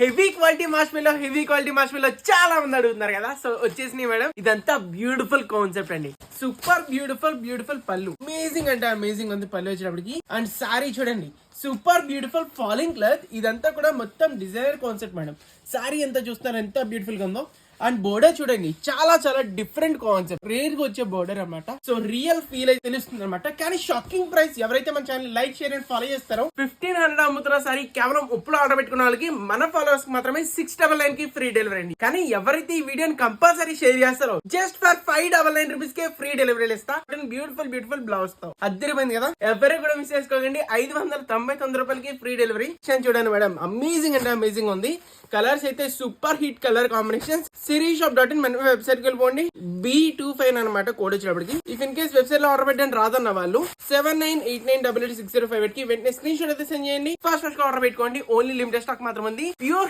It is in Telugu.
హెవీ క్వాలిటీ మార్ష్మెల్లో చాలా మంది అడుగుతున్నారు కదా. సో వచ్చేసి మేడం ఇదంతా బ్యూటిఫుల్ కాన్సెప్ట్ అండి. సూపర్ బ్యూటిఫుల్ పళ్ళు, అమేజింగ్ అంటే అమేజింగ్ ఉంది పళ్ళు వచ్చేటప్పటికి. అండ్ సారీ చూడండి, సూపర్ బ్యూటిఫుల్ ఫాలింగ్ క్లాత్. ఇదంతా కూడా మొత్తం డిజైనర్ కాన్సెప్ట్ మేడం. సారీ ఎంత చూస్తున్నారు ఎంత బ్యూటిఫుల్ గా ఉందో. అండ్ బోర్డర్ చూడండి, చాలా డిఫరెంట్ కాన్సెప్ట్, రేర్ గా వచ్చే బోర్డర్ అన్నమాట. సో రియల్ ఫీల్ అయితే తెలుస్తుంది అనమాట. కానీ షాకింగ్ ప్రైస్, ఎవరైతే మన channel like share and follow చేస్తారో 1500 అమ్ముతున్న సారీ కేవలం ఇప్పుడు ఆర్డర్ పెట్టుకున్న వాళ్ళకి మన ఫాలోవర్స్ మాత్రమే 699 కి ఫ్రీ డెలివరీ అండి. కానీ ఎవరైతే ఈ వీడియోని కంపల్సరీ షేర్ చేస్తారో just for 599 rupees K free delivery ఇస్తా. బ్యూటిఫుల్ బ్లౌజ్ తో అద్దరిపోయింది కదా. ఎవరు కూడా మిస్ చేసుకోకండి. 599 రూపాయలకి ఫ్రీ డెలివరీ. చూడండి మేడం, అమేజింగ్ అంటే అమేజింగ్ ఉంది. కలర్స్ అయితే సూపర్ హిట్ కలర్ కాంబినేషన్స్. సిరీషాప్.in మన వెబ్సైట్ కి వెళ్ళిపోండి. B25 అనమాట కోడ్ వచ్చేటప్పటికి. ఇఫ్ ఇన్ కేస్ వెబ్సైట్ లో ఆర్డర్ పెట్టండి రాదన్న వాళ్ళు 7989886058 కి వెంటనే స్క్రీన్ షాట్ అయితే సెండ్ చేయండి. ఫాస్ట్ ఆర్డర్ పెట్టుకోండి. ఓన్లీ లిమిటెడ్ స్టాక్ మాత్రం ఉంది. ప్యూర్